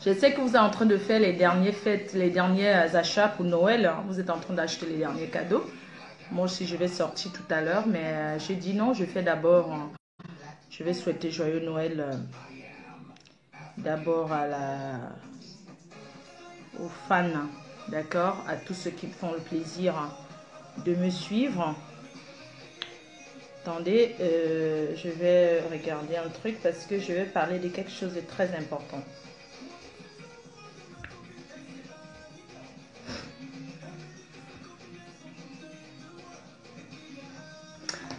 Je sais que vous êtes en train de faire les dernières fêtes, les derniers achats pour Noël, hein. Vous êtes en train d'acheter les derniers cadeaux. Moi aussi, je vais sortir tout à l'heure, mais j'ai dit non, je fais d'abord, je vais souhaiter joyeux Noël d'abord aux fans, d'accord, à tous ceux qui font le plaisir de me suivre. Attendez, je vais regarder un truc parce que je vais parler de quelque chose de très important.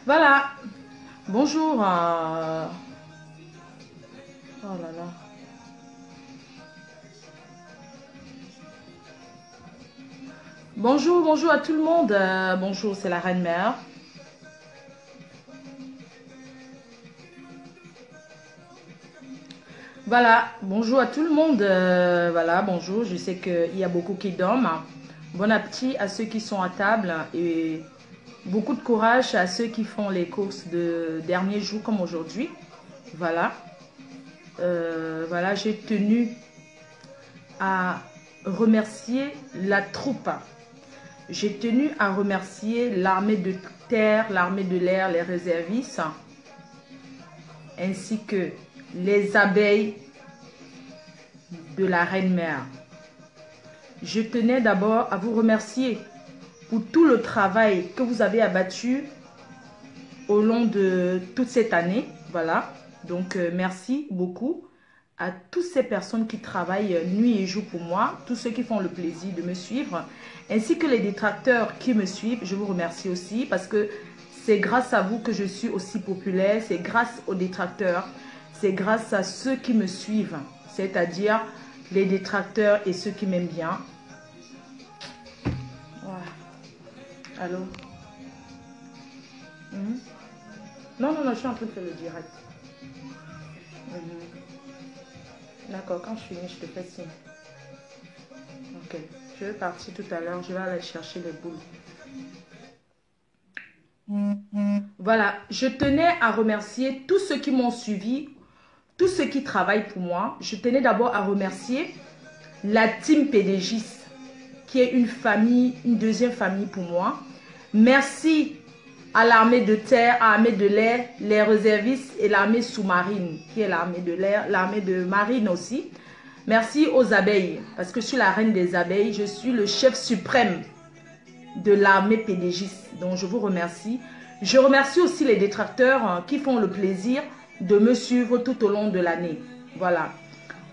Voilà, bonjour. Oh là là. Bonjour, bonjour à tout le monde. Bonjour, c'est la Reine Mère. Voilà, bonjour à tout le monde. Voilà, bonjour. Je sais qu'il y a beaucoup qui dorment. Bon appétit à ceux qui sont à table et beaucoup de courage à ceux qui font les courses de dernier jour comme aujourd'hui. Voilà. Voilà, j'ai tenu à remercier la troupe. J'ai tenu à remercier l'armée de terre, l'armée de l'air, les réservistes, ainsi que les abeilles de la Reine Mère. Je tenais d'abord à vous remercier pour tout le travail que vous avez abattu au long de toute cette année. Voilà, donc merci beaucoup à toutes ces personnes qui travaillent nuit et jour pour moi, tous ceux qui font le plaisir de me suivre, ainsi que les détracteurs qui me suivent. Je vous remercie aussi parce que c'est grâce à vous que je suis aussi populaire, c'est grâce aux détracteurs, c'est grâce à ceux qui me suivent, c'est-à-dire les détracteurs et ceux qui m'aiment bien. Voilà. Allô? Non, non, non, je suis en train de faire le direct. D'accord, quand je finis, je te fais signe. Ok, je vais partir tout à l'heure, je vais aller chercher les boules. Voilà, je tenais à remercier tous ceux qui m'ont suivi, tous ceux qui travaillent pour moi. Je tenais d'abord à remercier la team PDGIS, qui est une famille, une deuxième famille pour moi. Merci à l'armée de terre, à l'armée de l'air, les réservistes et l'armée sous-marine, qui est l'armée de l'air, l'armée de marine aussi. Merci aux abeilles, parce que je suis la reine des abeilles, je suis le chef suprême de l'armée PDGIS. Donc je vous remercie. Je remercie aussi les détracteurs qui font le plaisir de me suivre tout au long de l'année. Voilà.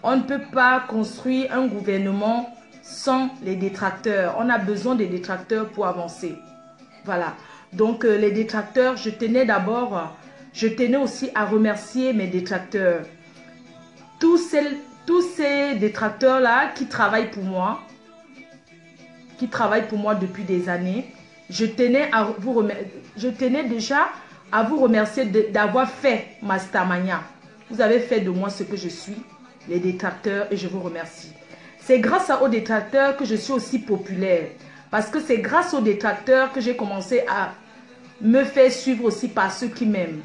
On ne peut pas construire un gouvernement sans les détracteurs. On a besoin des détracteurs pour avancer. Voilà. Donc les détracteurs, je tenais aussi à remercier mes détracteurs. Tous ces détracteurs-là qui travaillent pour moi, depuis des années, je tenais déjà à vous remercier d'avoir fait ma Starmania. Vous avez fait de moi ce que je suis, les détracteurs, et je vous remercie. C'est grâce aux détracteurs que je suis aussi populaire. Parce que c'est grâce aux détracteurs que j'ai commencé à me faire suivre aussi par ceux qui m'aiment.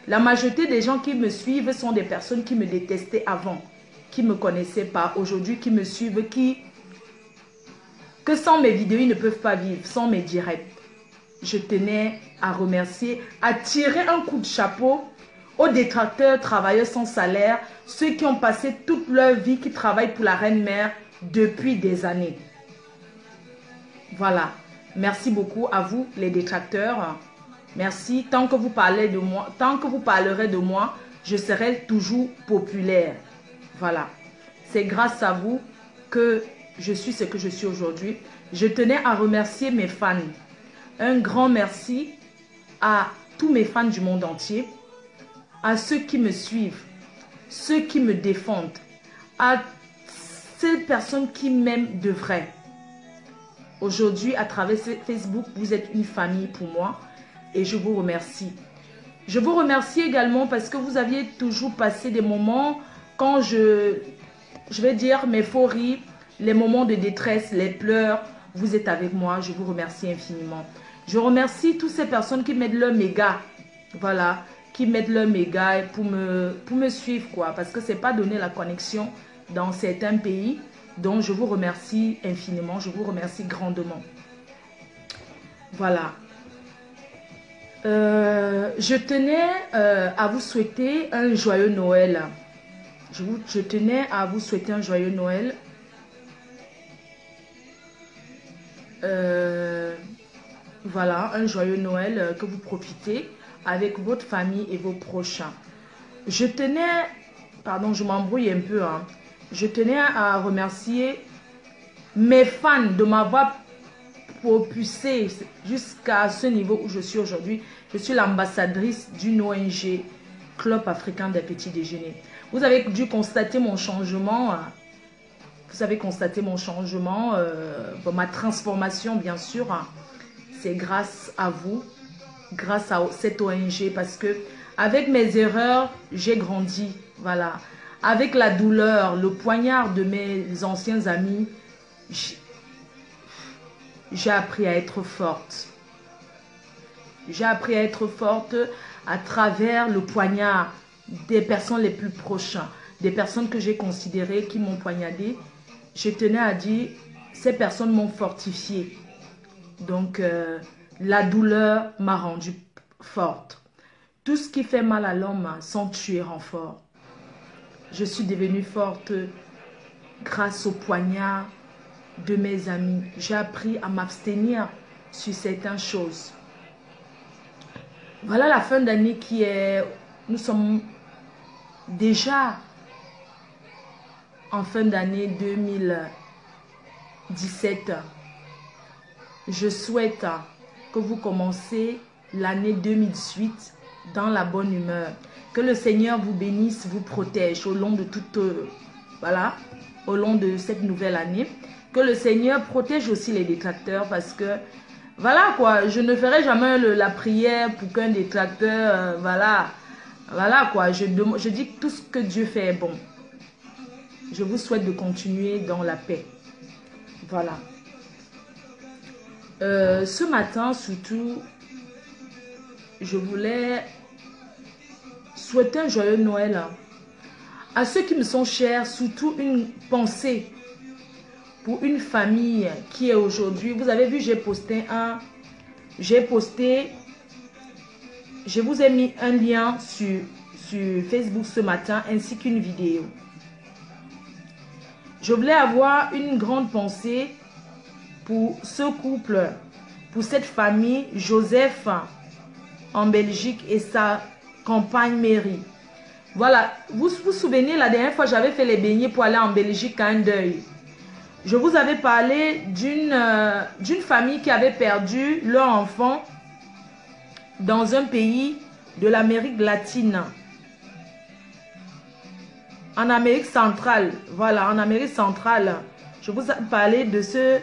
La majorité des gens qui me suivent sont des personnes qui me détestaient avant, qui ne me connaissaient pas, aujourd'hui qui me suivent, que sans mes vidéos, ils ne peuvent pas vivre, sans mes directs. Je tenais à remercier, à tirer un coup de chapeau aux détracteurs, travailleurs sans salaire, ceux qui ont passé toute leur vie, qui travaillent pour la Reine Mère depuis des années. Voilà. Merci beaucoup à vous, les détracteurs. Merci. Tant que vous parlez de moi, tant que vous parlerez de moi, je serai toujours populaire. Voilà. C'est grâce à vous que je suis ce que je suis aujourd'hui. Je tenais à remercier mes fans. Un grand merci à tous mes fans du monde entier, à ceux qui me suivent, ceux qui me défendent, à ces personnes qui m'aiment de vrai. Aujourd'hui, à travers Facebook, vous êtes une famille pour moi et je vous remercie. Je vous remercie également parce que vous aviez toujours passé des moments quand je vais dire mes faux rires, les moments de détresse, les pleurs, vous êtes avec moi, je vous remercie infiniment. Je remercie toutes ces personnes qui mettent leur méga, voilà, qui mettent leur méga pour me suivre, quoi, parce que c'est pas donner la connexion dans certains pays. Donc, je vous remercie infiniment. Je vous remercie grandement. Voilà. Je tenais à vous souhaiter un joyeux Noël. Je tenais à vous souhaiter un joyeux Noël. Voilà, un joyeux Noël, que vous profitez avec votre famille et vos prochains. Je tenais, pardon, je m'embrouille un peu, hein. Je tenais à remercier mes fans de m'avoir propulsé jusqu'à ce niveau où je suis aujourd'hui. Je suis l'ambassadrice d'une ONG, Club africain des petits déjeuners. Vous avez dû constater mon changement. Vous avez constaté mon changement, ma transformation, bien sûr. C'est grâce à vous, grâce à cette ONG, parce que avec mes erreurs, j'ai grandi. Voilà. Avec la douleur, le poignard de mes anciens amis, j'ai appris à être forte. J'ai appris à être forte à travers le poignard des personnes les plus proches, des personnes que j'ai considérées qui m'ont poignardé. Je tenais à dire, ces personnes m'ont fortifiée. Donc, la douleur m'a rendue forte. Tout ce qui fait mal à l'homme sans tuer rend fort. Je suis devenue forte grâce au poignard de mes amis. J'ai appris à m'abstenir sur certaines choses. Voilà la fin d'année qui est... Nous sommes déjà en fin d'année 2017. Je souhaite que vous commencez l'année 2018 dans la bonne humeur. Que le Seigneur vous bénisse, vous protège au long de toute... voilà, au long de cette nouvelle année. Que le Seigneur protège aussi les détracteurs parce que... Voilà quoi, je ne ferai jamais la prière pour qu'un détracteur... voilà quoi, je dis que tout ce que Dieu fait est bon. Je vous souhaite de continuer dans la paix. Voilà. Ce matin, surtout, je voulais souhaiter un joyeux Noël à ceux qui me sont chers, surtout une pensée pour une famille qui est aujourd'hui. Vous avez vu, je vous ai mis un lien sur Facebook ce matin ainsi qu'une vidéo. Je voulais avoir une grande pensée pour ce couple, pour cette famille, Joseph en Belgique et sa compagne Mary. Voilà, vous vous souvenez, la dernière fois, j'avais fait les beignets pour aller en Belgique à un deuil. Je vous avais parlé d'une famille qui avait perdu leur enfant dans un pays de l'Amérique latine. En Amérique centrale, voilà, en Amérique centrale. Je vous ai parlé de ce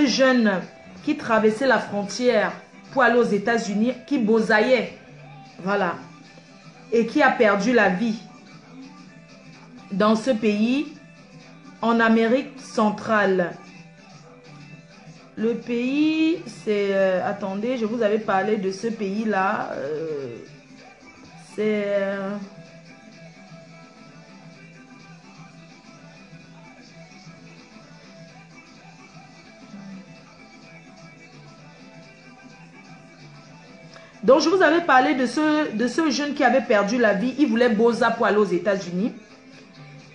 jeune qui traversait la frontière pour aller aux États-Unis, qui bosaillait, voilà, et qui a perdu la vie dans ce pays en Amérique centrale. Le pays, c'est... attendez, je vous avais parlé de ce pays-là. C'est... Donc, je vous avais parlé de ce jeune qui avait perdu la vie. Il voulait bosa pour aller aux États-Unis.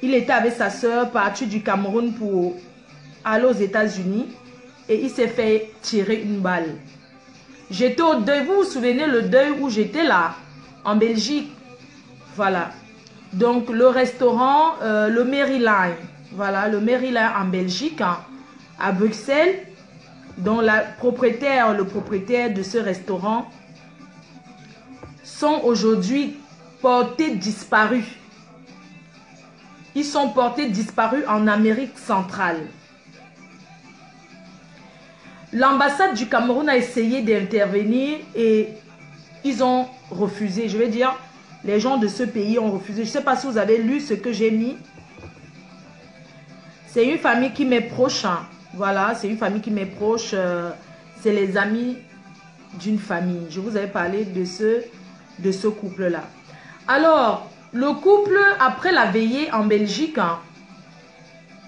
Il était avec sa soeur, parti du Cameroun pour aller aux États-Unis. Et il s'est fait tirer une balle. J'étais au deuil. Vous vous souvenez le deuil où j'étais là, en Belgique. Voilà. Donc, le restaurant, le Maryland. Voilà, le Maryland en Belgique, hein, à Bruxelles. dont le propriétaire de ce restaurant sont aujourd'hui portés disparus. Ils sont portés disparus en Amérique centrale. L'ambassade du Cameroun a essayé d'intervenir et ils ont refusé. Je veux dire, les gens de ce pays ont refusé. Je ne sais pas si vous avez lu ce que j'ai mis. C'est une famille qui m'est proche. Hein. Voilà, c'est une famille qui m'est proche. C'est les amis d'une famille. Je vous avais parlé de ce couple-là. Alors, le couple, après la veillée en Belgique, hein,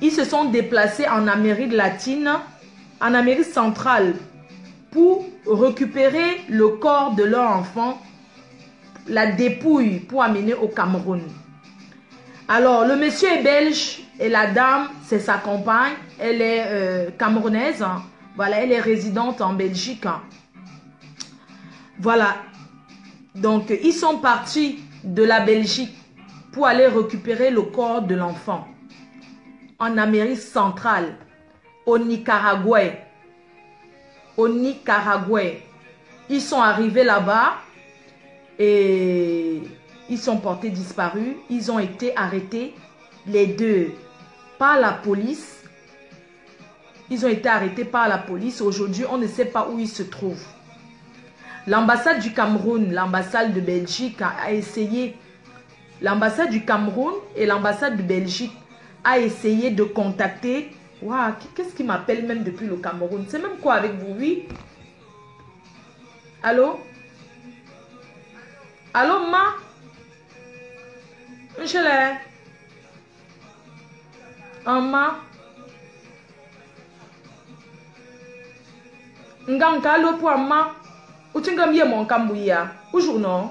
ils se sont déplacés en Amérique latine, en Amérique centrale, pour récupérer le corps de leur enfant, la dépouille, pour amener au Cameroun. Alors, le monsieur est belge et la dame, c'est sa compagne. Elle est camerounaise. Hein. Voilà, elle est résidente en Belgique. Hein. Voilà. Donc, ils sont partis de la Belgique pour aller récupérer le corps de l'enfant en Amérique centrale, au Nicaragua. Au Nicaragua. Ils sont arrivés là-bas et ils sont portés disparus. Ils ont été arrêtés, les deux, par la police. Ils ont été arrêtés par la police. Aujourd'hui, on ne sait pas où ils se trouvent. L'ambassade du Cameroun, l'ambassade de Belgique a essayé. L'ambassade du Cameroun et l'ambassade de Belgique a essayé de contacter. Waouh, qu'est-ce qui m'appelle même depuis le Cameroun? C'est même quoi avec vous, oui? Allô? Allô, ma? Je l'ai. Ma? Nganka, allô pour ma? Où tu as mis mon cambouya? Où non?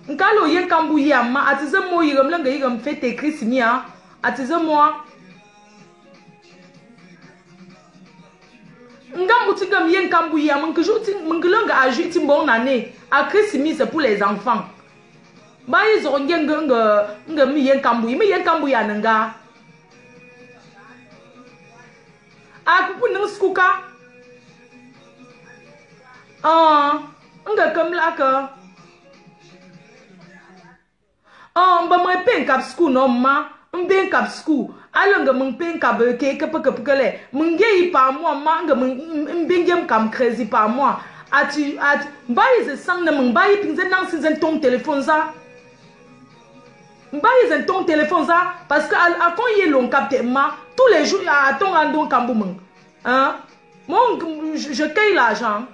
Nkalo yen cambouya, ma? Atize moi, il me fait écrire simia. Atize moi. Ngam utigam yen kambouya, m'ngelonga aju timbon année. À Christmas, c'est pour les enfants. Bah, ils ont mis yen kambouya, mais yen kambouya nanga. Ah, pour nous skouka. Ah, nga comme là que. Ah, bah, moi, pen cap school, non, ma. M'ben cap school. Alors que mon pen cap que les mon gay par moi manga m'bengem comme crazy par moi atu bayi ze sang na mon bayi pinze nang si zen ton téléphone ça bayi zen ton téléphone ça parce que à quand il est long capte ma tous les jours à ton andon kamboum hein mon je cueille l'argent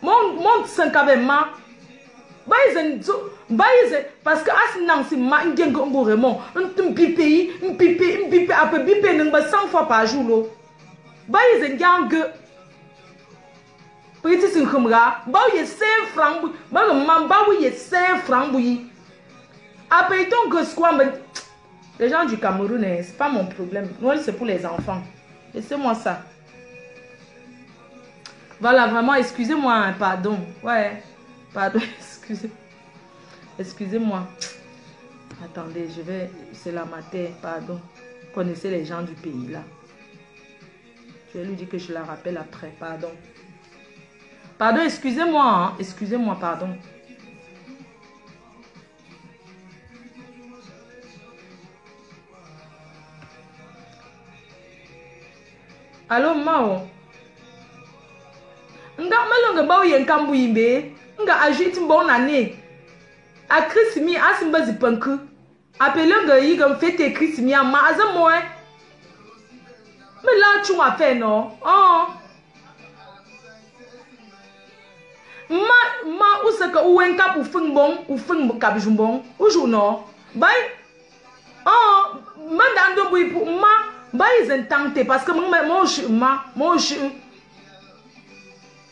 mon 5 avec ma parce que as nang si ma ngengo mboremo mpipe après bipe nang ba 100 fois par jour lo baïzen gang petit sin khumra ba ye 5 francs ba mam ba oui 5 francs oui après ton gosse quoi les gens du Cameroun c'est pas mon problème moi c'est pour les enfants laissez-moi ça voilà vraiment excusez-moi hein, pardon ouais pardon excusez-moi. Attendez, c'est la matin, pardon. Vous connaissez les gens du pays là. Je vais lui dire que je la rappelle après, pardon. Pardon, excusez-moi, hein. Excusez-moi, pardon. Allô, Mao? Nga malonga bao yen kambu yimbe. Nga ajit mbon année. A Christmas, a simba zipanku. Appelez nga yi gam fête Christmas a ma aza moi. Mais là tu m'as fait non. Oh. Ma usaka uwen kap ou feng kap jumbon. Oujou non. Bay. Oh, mandando bui pour ma bay zentante parce que mon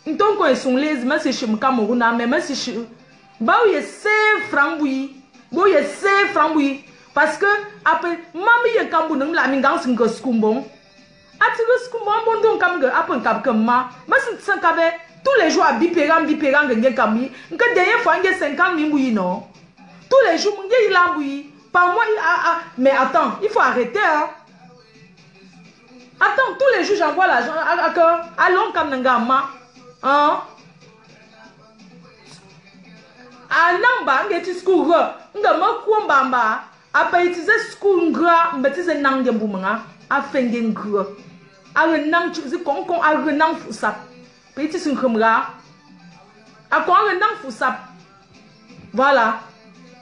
donc quand ils sont les mais c'est chez Cameroun mais c'est chez bah oui 5 francs oui bon il y a 5 francs oui parce que après mami y Cameroun la mingang singo skumbon atigo skumbon bon donc comme après cap comme mais c'est ça qu'avait tous les jours à bipérang ngé kami que dernière fois ngé 50 000 oui non tous les jours ngé il a oui par mois mais attends il faut arrêter hein. Attends tous les jours j'envoie l'argent à long comme ngama hein anamba ngeti school nga makuo mbamba apa itize school ngra mbetize nange mbumanga afenge ngra awe nang chuzi konkon awe nang fusa petit sinkhumra akon awe nang fusa voilà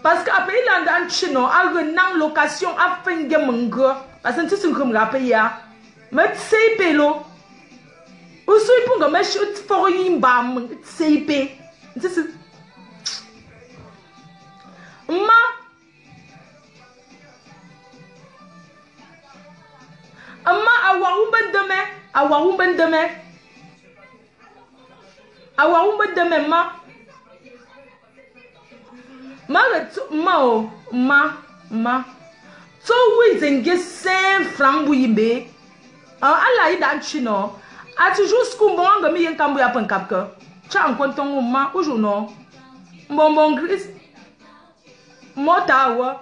parce que après il a un chino awe nang location afenge ngra parce que sinkhumra paya met sei pelo usu ipunga meshi for yimba sei pe Awaoumben demain. Awaoumben demain. Awaoumben demain, ma. Ma. So oui, zenge 5 francs bouillé. Allah il a chino. A toujours ce qu'on mange mais il cambo ya pen capque. Cha en compte ton ma ou non. Bon gris. Motawa.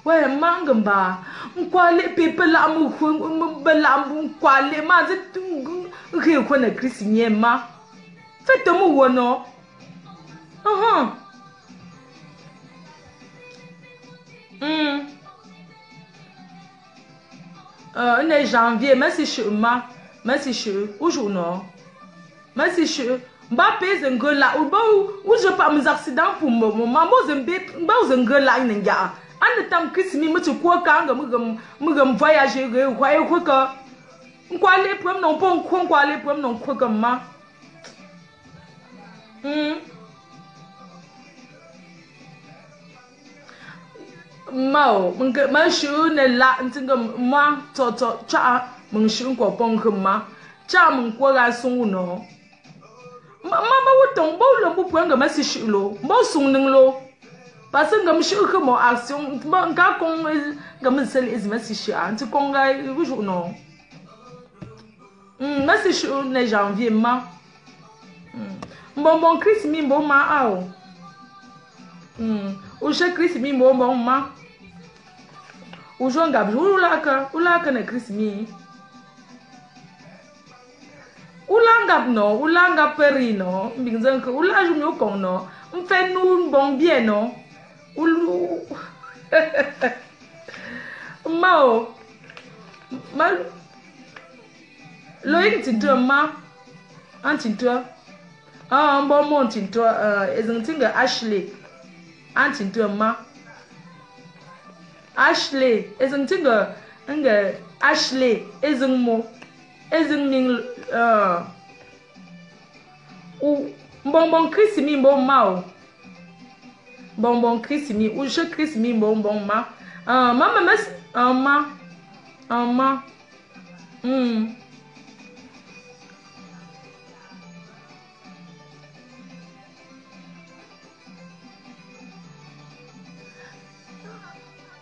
Ouais, mangamba. M'kwale pepe la mu bela m'kwale ma zet rien qu'on a Chris ma. Faites-moi ou non? On est janvier, merci chemin. Merci che ou non? Merci che. Mbappé zengela ou je pas mes accidents pour moi. Maman zengela inenga. En temps Chris mi me tu quoi quand me voyager voyer quoi que m'kwale pour non pas m'kwale pour non quoi comme ma. Mao, ma shu ne la ntinga ma to cha mun shu ko pon ma cha mun ko ga sun no ma wutong bo lo bu pon ga ma si shu lo bo sun ning lo parce que ngam shu ko mo action ba nga kon ga mun sel is ma si shu an ti kon ga ju no ma si shu ne janvier ma bon Chris mi bo ma ao o che Chris mi bo ma o João Gabriel ulaka na Chris mi ulanga no ulanga perino mbinzan ko ulaju mi okon no mfe nu bon bien no ulu mao ma lo yin tinto ma antinto bon mon tinto ezentinga Ashley antinto ma Ashley ezentinga Ashley ezenmo ezenming bonbon Chris mi bon mao bonbon Chris mi ou je Chris mi bon ma maman mes ma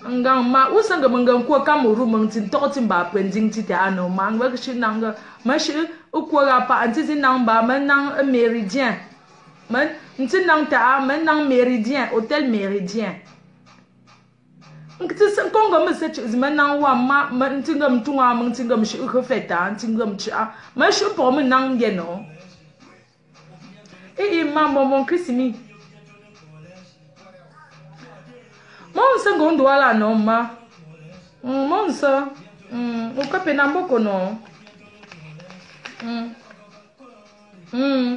ngang ma usanga mangang ko kamuru mang tin to tin ba pending ti ta no mang wa shi nanga ma shi ko ga pa anti tin nang ba man nang méridien man tin nang ta man nang méridien hôtel méridien ngti san kongo ma se chi man nang wa ma man tingam tunga mang tingam shi ko feta tingam chi a ma shi po man nang ye no ma mon Christmi Monsa gondwala no ma. Monsa. Ukape na mboko no.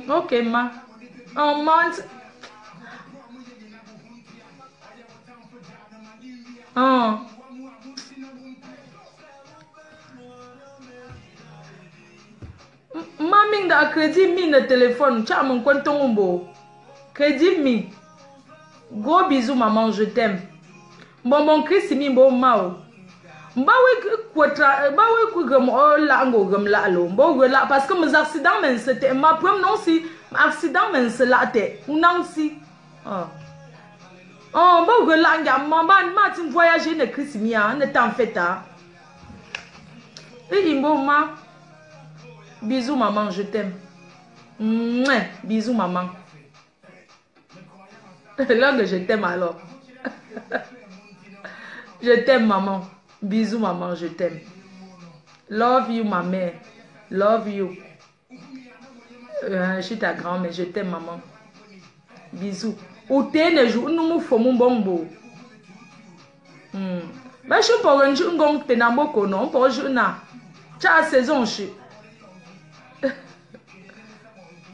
Okay ma. Mont. Mami da crédit mi na téléphone, cha mon compte mbo. Crédit mi. Gros bisous maman, je t'aime. Bon Chris mi bo mao. Mbawe kwatra, mbawe ku gam o la ngo gam la lo. Mbo la parce que mes accidents men c'était ma prom non si accident men se la te. Unang si. Mbo la nga ma tin voyager ne Chris mi a ne t'en fait ta. Mbo ma. Bisous maman, je t'aime. Bisous maman. Là que je t'aime alors. Je t'aime maman. Bisous maman, je t'aime. Love you ma mère. Love you. Je suis ta grand-mère, je t'aime maman. Bisous. Ou t'es ne joue nous mou fomou bombo. Bah je pour un jour ngong tenamboko non pour jour na. Cha saison je.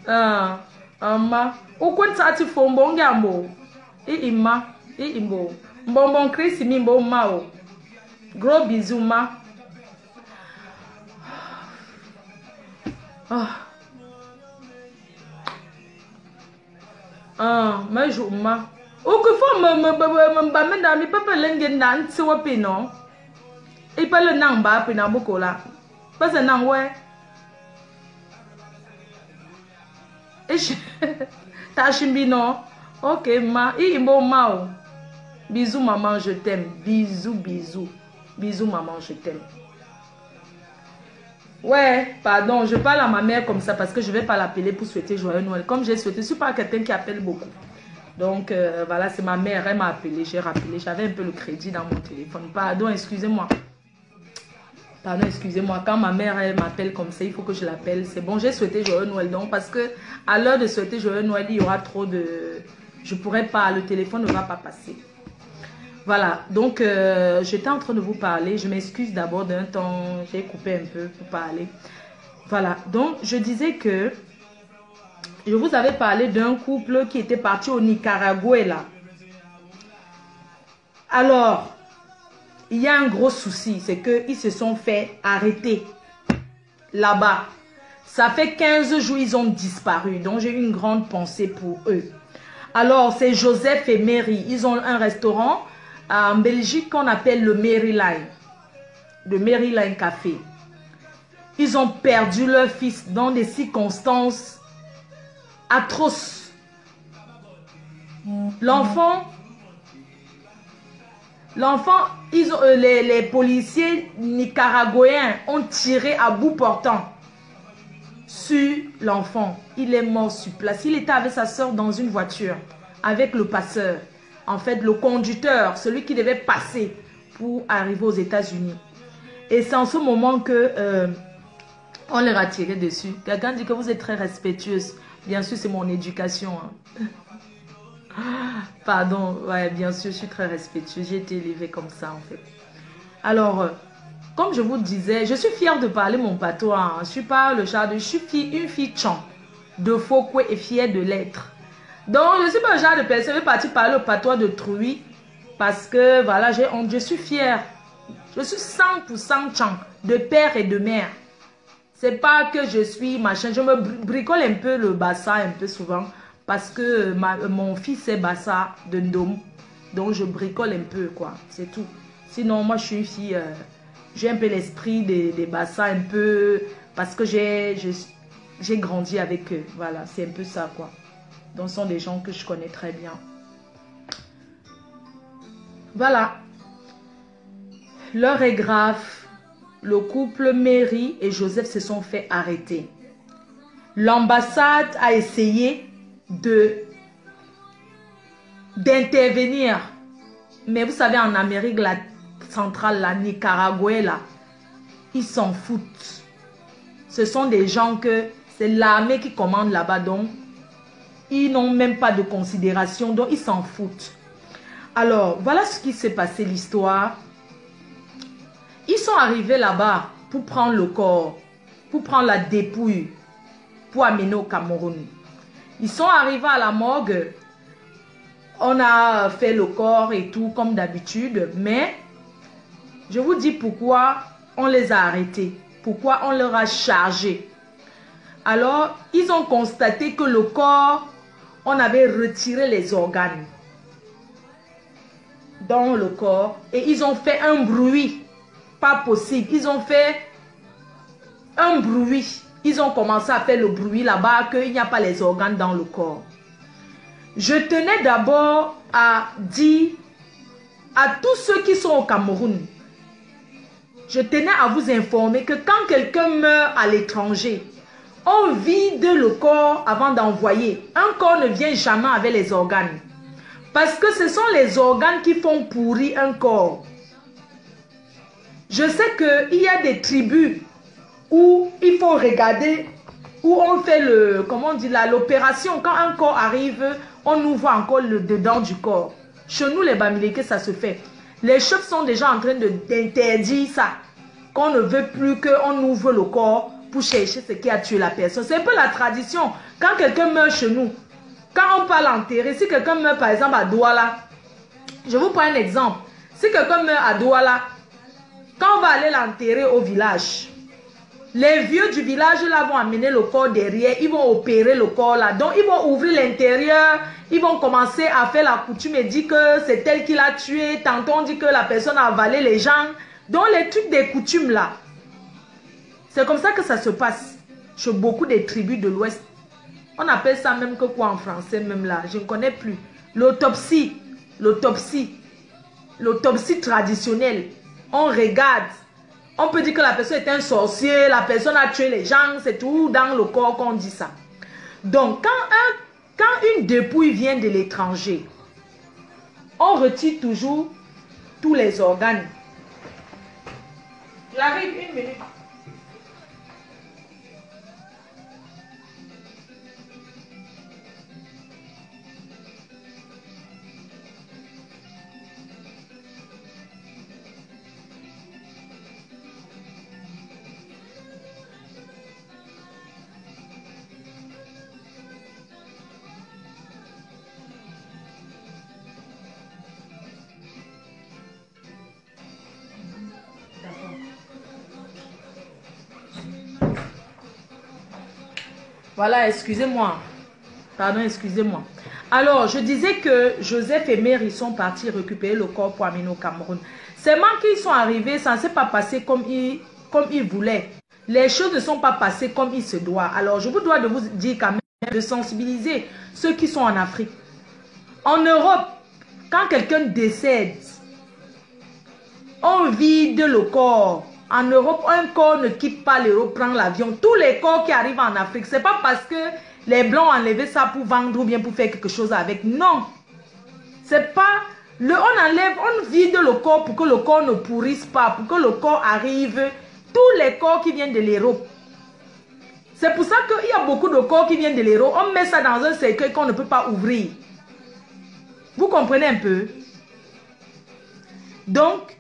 Ma. Ou quand ça tu fombo ngambo. Ima. Imbo. Bonbon Chris mi mbo mao. Gros bisous ma. Ma joue ma. Ou que faut me dans mi papa lengen nan tsewa pe non. Et pas le nan ba pe na boko la. Pas un nan ouais. Et ta chimbi non. Ok ma, imbo mao. Bisous maman, je t'aime. Bisous, bisous. Bisous maman, je t'aime. Ouais, pardon, je parle à ma mère comme ça parce que je ne vais pas l'appeler pour souhaiter joyeux Noël. Comme j'ai souhaité, je ne suis pas quelqu'un qui appelle beaucoup. Donc, voilà, c'est ma mère, elle m'a appelé, j'ai rappelé. J'avais un peu le crédit dans mon téléphone. Pardon, excusez-moi. Pardon, excusez-moi. Quand ma mère, elle m'appelle comme ça, il faut que je l'appelle. C'est bon, j'ai souhaité joyeux Noël. Donc, parce que à l'heure de souhaiter joyeux Noël, il y aura trop de... Je ne pourrai pas, le téléphone ne va pas passer. Voilà, donc j'étais en train de vous parler. Je m'excuse d'abord d'un temps, j'ai coupé un peu pour parler. Voilà, donc je disais que je vous avais parlé d'un couple qui était parti au Nicaragua là. Alors, il y a un gros souci, c'est qu'ils se sont fait arrêter là-bas. Ça fait 15 jours, ils ont disparu. Donc j'ai eu une grande pensée pour eux. Alors, c'est Joseph et Mary. Ils ont un restaurant en Belgique qu'on appelle le Maryline. Le Maryline Café. Ils ont perdu leur fils dans des circonstances atroces. L'enfant, les policiers nicaraguayens ont tiré à bout portant sur l'enfant. Il est mort sur place. Il était avec sa soeur dans une voiture, avec le passeur. En fait, le conducteur, celui qui devait passer pour arriver aux États-Unis. Et c'est en ce moment que on leur a tiré dessus. Quelqu'un dit que vous êtes très respectueuse. Bien sûr, c'est mon éducation. Hein. Pardon, ouais, bien sûr, je suis très respectueuse. J'ai été élevée comme ça, en fait. Alors, comme je vous disais, je suis fière de parler mon patois. Hein. Je ne suis pas le chat de... Je suis une fille tchan, de Fokwe et fière de l'être. Donc, je ne suis pas le genre de personne qui est partie parler le patois de Trouy parce que, voilà, je suis fière. Je suis 100% tchan, de père et de mère. C'est pas que je suis machin. Je me bricole un peu le bassa un peu souvent parce que mon fils est bassa de Ndom. Donc, je bricole un peu, quoi. C'est tout. Sinon, moi, je suis une fille... j'ai un peu l'esprit des bassins un peu... Parce que j'ai grandi avec eux. Voilà, c'est un peu ça, quoi. Donc, ce sont des gens que je connais très bien. Voilà. L'heure est grave. Le couple Mary et Joseph se sont fait arrêter. L'ambassade a essayé d'intervenir. Mais vous savez, en Amérique centrale, la Nicaragua, là, ils s'en foutent. Ce sont des gens que c'est l'armée qui commande là-bas, donc ils n'ont même pas de considération, donc ils s'en foutent. Alors, voilà ce qui s'est passé, l'histoire. Ils sont arrivés là-bas pour prendre le corps, pour prendre la dépouille, pour amener au Cameroun. Ils sont arrivés à la morgue. On a fait le corps et tout, comme d'habitude, mais je vous dis pourquoi on les a arrêtés, pourquoi on leur a chargé. Alors, ils ont constaté que le corps, on avait retiré les organes dans le corps et ils ont fait un bruit, pas possible. Ils ont fait un bruit. Ils ont commencé à faire le bruit là-bas qu'il n'y a pas les organes dans le corps. Je tenais d'abord à dire à tous ceux qui sont au Cameroun, je tenais à vous informer que quand quelqu'un meurt à l'étranger, on vide le corps avant d'envoyer. Un corps ne vient jamais avec les organes. Parce que ce sont les organes qui font pourrir un corps. Je sais qu'il y a des tribus où il faut regarder, où on fait l'opération. Quand un corps arrive, on nous voit encore le dedans du corps. Chez nous, les Bamileke, ça se fait. Les chefs sont déjà en train d'interdire ça. Qu'on ne veut plus qu'on ouvre le corps pour chercher ce qui a tué la personne. C'est un peu la tradition. Quand quelqu'un meurt chez nous, quand on parle enterrer, si quelqu'un meurt par exemple à Douala, je vous prends un exemple. Si quelqu'un meurt à Douala, quand on va aller l'enterrer au village, Les vieux du village là vont amener le corps derrière, ils vont opérer le corps là. Donc ils vont ouvrir l'intérieur, ils vont commencer à faire la coutume et dire que c'est elle qui l'a tué. Tantôt on dit que la personne a avalé les gens. Donc les trucs des coutumes là, c'est comme ça que ça se passe chez beaucoup des tribus de l'Ouest. On appelle ça même que quoi en français même là, je ne connais plus. L'autopsie, l'autopsie traditionnelle. On regarde. On peut dire que la personne est un sorcier, la personne a tué les gens, c'est tout dans le corps qu'on dit ça. Donc, quand une dépouille vient de l'étranger, on retire toujours tous les organes. J'arrive une minute. Voilà, excusez-moi. Pardon, excusez-moi. Alors, je disais que Joseph et Mary sont partis récupérer le corps pour amener au Cameroun. Seulement qu'ils sont arrivés, ça ne s'est pas passé comme ils voulaient. Les choses ne sont pas passées comme il se doit. Alors, je vous dois de vous dire quand même de sensibiliser ceux qui sont en Afrique. En Europe, quand quelqu'un décède, on vide le corps. En Europe, un corps ne quitte pas l'Europe, prend l'avion. Tous les corps qui arrivent en Afrique, ce n'est pas parce que les Blancs ont enlevé ça pour vendre ou bien pour faire quelque chose avec. Non. C'est pas... on enlève, on vide le corps pour que le corps ne pourrisse pas, pour que le corps arrive. Tous les corps qui viennent de l'Europe. C'est pour ça qu'il y a beaucoup de corps qui viennent de l'Europe. On met ça dans un cercueil qu'on ne peut pas ouvrir. Vous comprenez un peu? Donc,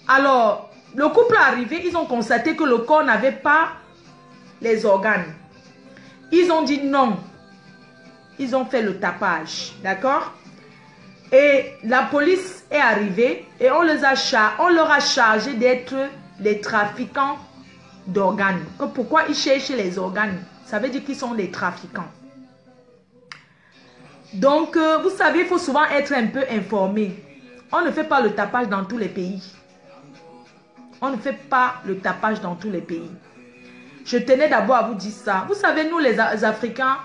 alors... Le couple est arrivé, ils ont constaté que le corps n'avait pas les organes. Ils ont dit non. Ils ont fait le tapage, d'accord? Et la police est arrivée et on leur a chargé d'être les trafiquants d'organes. Pourquoi ils cherchent les organes? Ça veut dire qu'ils sont des trafiquants. Donc, vous savez, il faut souvent être un peu informé. On ne fait pas le tapage dans tous les pays. On ne fait pas le tapage dans tous les pays. Je tenais d'abord à vous dire ça. Vous savez, nous les Africains,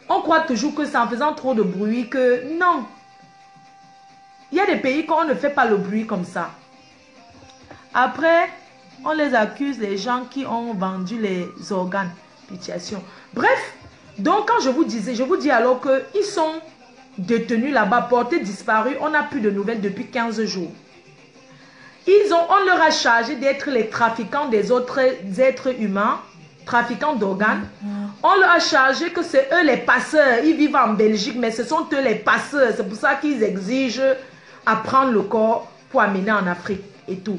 on croit toujours que c'est en faisant trop de bruit que... Non. Il y a des pays où on ne fait pas le bruit comme ça. Après, on les accuse, les gens qui ont vendu les organes. Pitiation. Bref, donc quand je vous dis alors qu'ils sont détenus là-bas, portés disparus. On n'a plus de nouvelles depuis 15 jours. On leur a chargé d'être les trafiquants des autres êtres humains, trafiquants d'organes. On leur a chargé que c'est eux les passeurs. Ils vivent en Belgique, mais ce sont eux les passeurs. C'est pour ça qu'ils exigent à prendre le corps pour amener en Afrique et tout.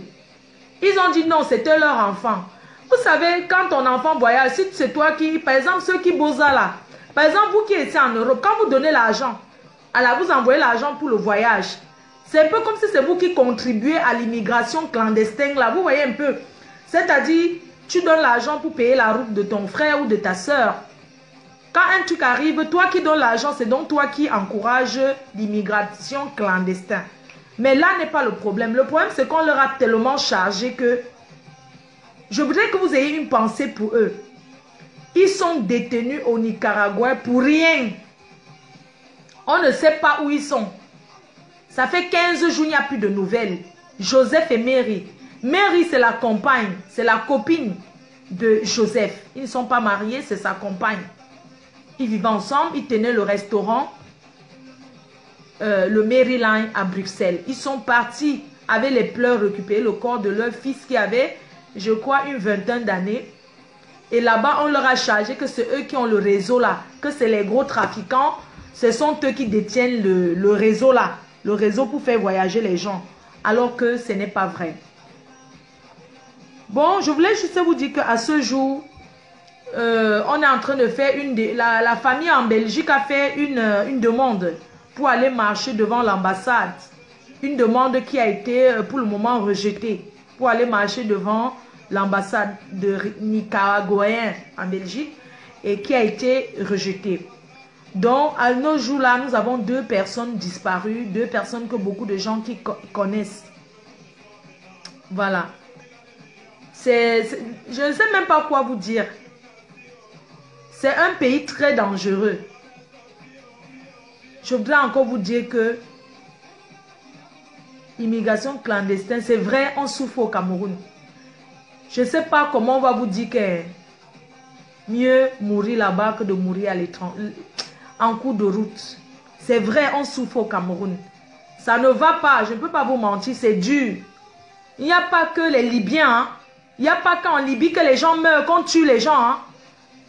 Ils ont dit non, c'était leur enfant. Vous savez, quand ton enfant voyage, si c'est toi qui, par exemple, ceux qui bossent là, par exemple, vous qui êtes en Europe, quand vous donnez l'argent, alors vous envoyez l'argent pour le voyage. C'est un peu comme si c'est vous qui contribuez à l'immigration clandestine là. Vous voyez un peu. C'est-à-dire, tu donnes l'argent pour payer la route de ton frère ou de ta soeur. Quand un truc arrive, toi qui donnes l'argent, c'est donc toi qui encourage l'immigration clandestine. Mais là n'est pas le problème. Le problème, c'est qu'on leur a tellement chargé que... Je voudrais que vous ayez une pensée pour eux. Ils sont détenus au Nicaragua pour rien. On ne sait pas où ils sont. Ça fait 15 jours, il n'y a plus de nouvelles. Joseph et Mary. Mary, c'est la compagne, c'est la copine de Joseph. Ils ne sont pas mariés, c'est sa compagne. Ils vivaient ensemble, ils tenaient le restaurant, le Maryland à Bruxelles. Ils sont partis avec les pleurs récupérer le corps de leur fils qui avait, je crois, une vingtaine d'années. Et là-bas, on leur a chargé que c'est eux qui ont le réseau là, que c'est les gros trafiquants. Ce sont eux qui détiennent le réseau là. Le réseau pour faire voyager les gens, alors que ce n'est pas vrai. Bon, je voulais juste vous dire qu'à ce jour, on est en train de faire la famille en Belgique a fait une demande pour aller marcher devant l'ambassade. Une demande qui a été pour le moment rejetée pour aller marcher devant l'ambassade de nicaraguayen en Belgique et qui a été rejetée. Donc, à nos jours-là, nous avons 2 personnes disparues, 2 personnes que beaucoup de gens qui connaissent. Voilà. Je ne sais même pas quoi vous dire. C'est un pays très dangereux. Je voudrais encore vous dire que l'immigration clandestine, c'est vrai, on souffre au Cameroun. Je ne sais pas comment on va vous dire que mieux mourir là-bas que de mourir à l'étranger, en cours de route. C'est vrai, on souffre au Cameroun. Ça ne va pas, je ne peux pas vous mentir, c'est dur. Il n'y a pas que les Libyens. Hein. Il n'y a pas qu'en Libye que les gens meurent, qu'on tue les gens. Hein.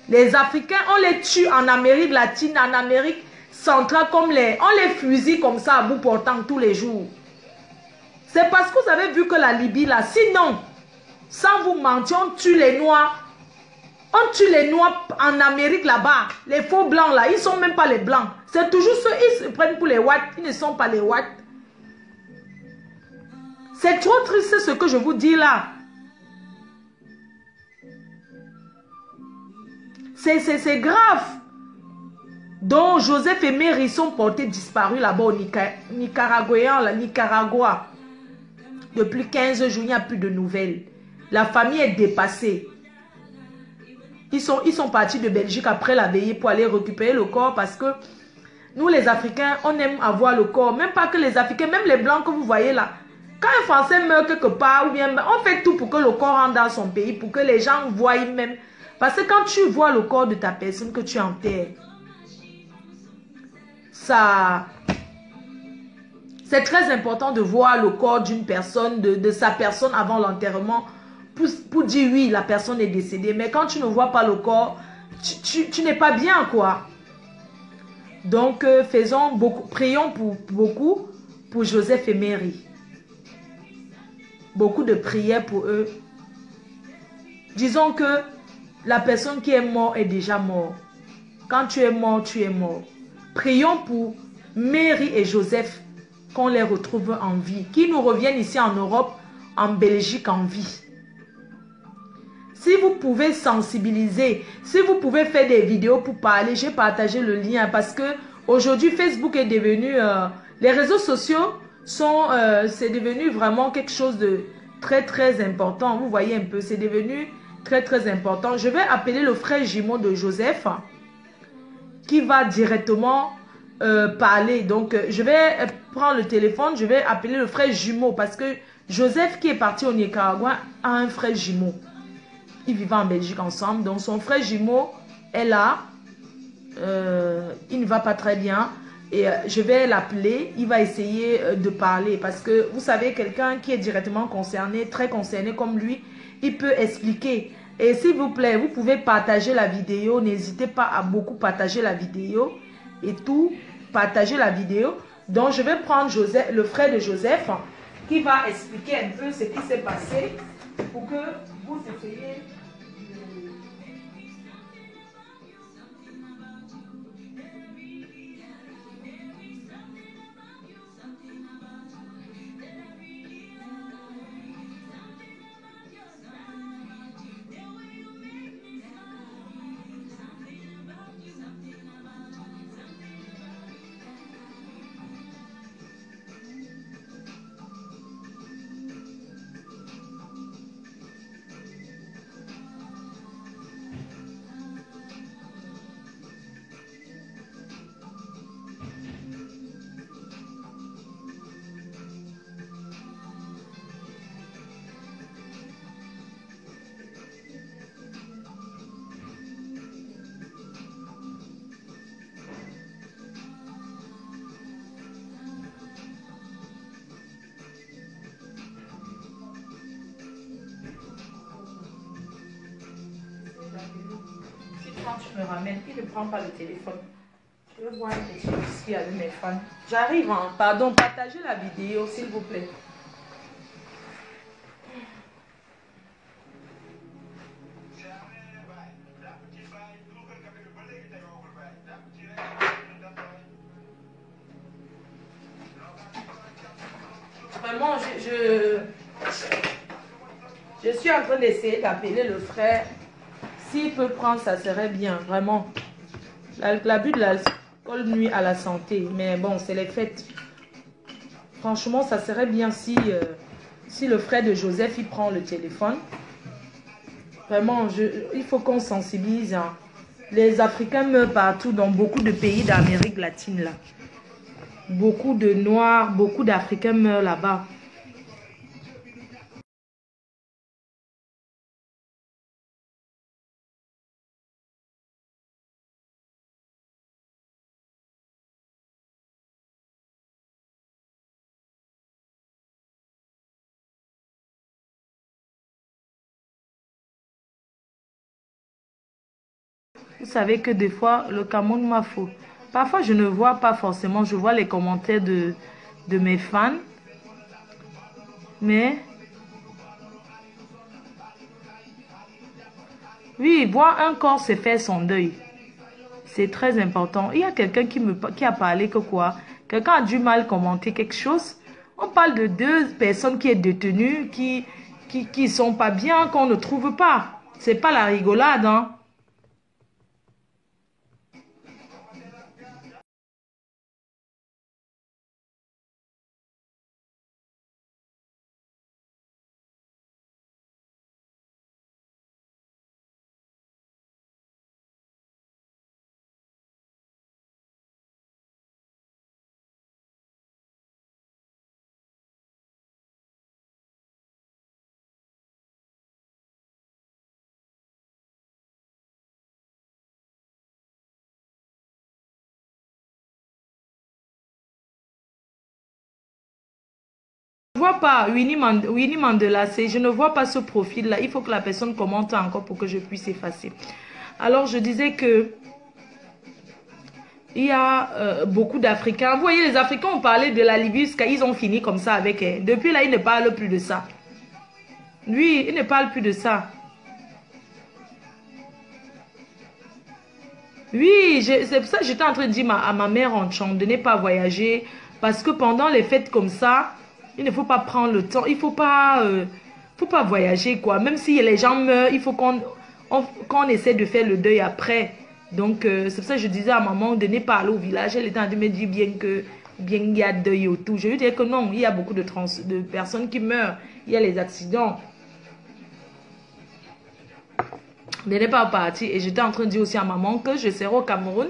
Les Africains, on les tue en Amérique latine, en Amérique centrale, on les fusille comme ça à bout portant tous les jours. C'est parce que vous avez vu que la Libye là, sinon, sans vous mentir, on tue les Noirs. On tue les Noirs en Amérique là-bas. Les faux blancs là, ils ne sont même pas les blancs. C'est toujours ceux, ils se prennent pour les whites, ils ne sont pas les whites. C'est trop triste ce que je vous dis là. C'est grave. Donc Joseph et Mary sont portés disparus là-bas au Nicaragua. Depuis 15 jours, il n'y a plus de nouvelles. La famille est dépassée. Ils sont partis de Belgique après la veillée pour aller récupérer le corps parce que nous les Africains, on aime avoir le corps. Même pas que les Africains, même les Blancs que vous voyez là. Quand un Français meurt quelque part, ou bien on fait tout pour que le corps rentre dans son pays, pour que les gens voient même. Parce que quand tu vois le corps de ta personne que tu enterres, ça... C'est très important de voir le corps d'une personne, de sa personne avant l'enterrement, pour dire oui, la personne est décédée. Mais quand tu ne vois pas le corps, tu n'es pas bien, quoi. Donc, prions beaucoup pour Joseph et Mary. Beaucoup de prières pour eux. Disons que la personne qui est morte est déjà morte. Quand tu es mort, tu es mort. Prions pour Mary et Joseph, qu'on les retrouve en vie, qu'ils nous reviennent ici en Europe, en Belgique en vie. Si vous pouvez sensibiliser, si vous pouvez faire des vidéos pour parler, j'ai partagé le lien parce que aujourd'hui Facebook est devenu, les réseaux sociaux c'est devenu vraiment quelque chose de très très important. Vous voyez un peu, c'est devenu très très important. Je vais appeler le frère jumeau de Joseph qui va directement parler. Donc, je vais prendre le téléphone, je vais appeler le frère jumeau parce que Joseph qui est parti au Nicaragua a un frère jumeau. Ils vivent en Belgique ensemble. Donc, son frère jumeau est là. Il ne va pas très bien. Et je vais l'appeler. Il va essayer de parler parce que, vous savez, quelqu'un qui est directement concerné, très concerné comme lui, il peut expliquer. Et s'il vous plaît, vous pouvez partager la vidéo. N'hésitez pas à beaucoup partager la vidéo et tout. Partager la vidéo. Donc, je vais prendre Joseph, le frère de Joseph qui va expliquer un peu ce qui s'est passé pour que vous essayiez. Quand tu me ramènes, il ne prend pas le téléphone. Je veux voir un petit ici avec mes fans. J'arrive, hein. Pardon, partagez la vidéo, s'il vous plaît. Vraiment, Je suis en train d'essayer d'appeler le frère. S'il peut prendre, ça serait bien, vraiment. L'abus de l'alcool nuit à la santé. Mais bon, c'est les fêtes. Franchement, ça serait bien si, si le frère de Joseph, il prend le téléphone. Vraiment, il faut qu'on sensibilise. Hein. Les Africains meurent partout dans beaucoup de pays d'Amérique latine. Là. Beaucoup de Noirs, beaucoup d'Africains meurent là-bas. Vous savez que des fois, le Cameroun m'a faux. Parfois, je ne vois pas forcément, je vois les commentaires de mes fans. Mais, oui, voir un corps, c'est faire son deuil. C'est très important. Il y a quelqu'un qui a parlé que quoi? Quelqu'un a du mal commenter quelque chose. On parle de deux personnes qui sont détenues, qui sont pas bien, qu'on ne trouve pas. C'est pas la rigolade, hein. Je ne vois pas Winnie Mandela, je ne vois pas ce profil-là. Il faut que la personne commente encore pour que je puisse effacer. Alors, je disais que il y a beaucoup d'Africains. Vous voyez, les Africains ont parlé de la Libye jusqu'à ils ont fini comme ça avec elle. Depuis là, ils ne parlent plus de ça. Lui, il ne parle plus de ça. Oui, c'est pour ça que j'étais en train de dire à ma mère en chant de ne pas voyager. Parce que pendant les fêtes comme ça, il ne faut pas prendre le temps. Il ne faut pas voyager, quoi. Même si les gens meurent, il faut qu'on essaie de faire le deuil après. Donc, c'est pour ça que je disais à maman de ne pas aller au village. Elle était en train de me dire bien il y a deuil autour. Je lui disais que non, il y a beaucoup de personnes qui meurent. Il y a les accidents. Je n'ai pas parti et j'étais en train de dire aussi à maman que je serai au Cameroun,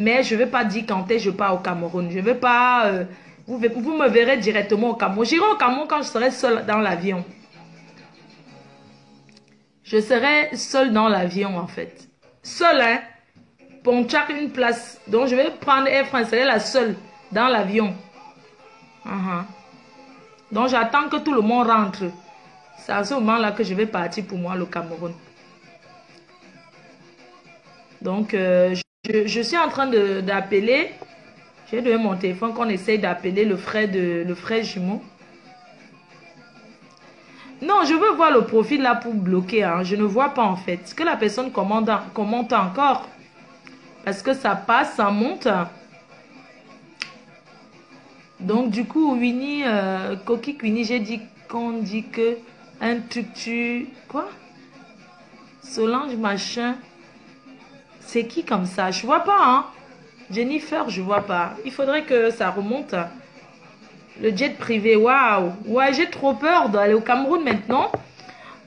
mais je ne vais pas dire quand est-ce que je pars au Cameroun. Je ne vais pas... vous me verrez directement au Cameroun. J'irai au Cameroun quand je serai seule dans l'avion. Je serai seule dans l'avion en fait. Seule, hein. Ponchak une place. Donc je vais prendre Air France, c'est la seule dans l'avion. Donc j'attends que tout le monde rentre. C'est à ce moment-là que je vais partir pour moi le Cameroun. Donc, je suis en train d'appeler. J'ai donné mon téléphone qu'on essaye d'appeler le frère jumeau. Non, je veux voir le profil là pour bloquer. Hein. Je ne vois pas en fait. Que la personne commente encore. Parce que ça passe, ça monte. Donc, du coup, Winnie, Coquille Winnie, j'ai dit qu'on dit que un truc, quoi? Solange, machin. C'est qui comme ça? Je vois pas, hein. Jennifer, je vois pas. Il faudrait que ça remonte. Le jet privé, waouh. Ouais, j'ai trop peur d'aller au Cameroun maintenant.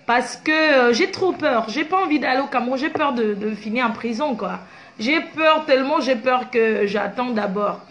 Parce que j'ai trop peur. J'ai pas envie d'aller au Cameroun. J'ai peur de finir en prison, quoi. J'ai peur tellement, j'ai peur que j'attends d'abord.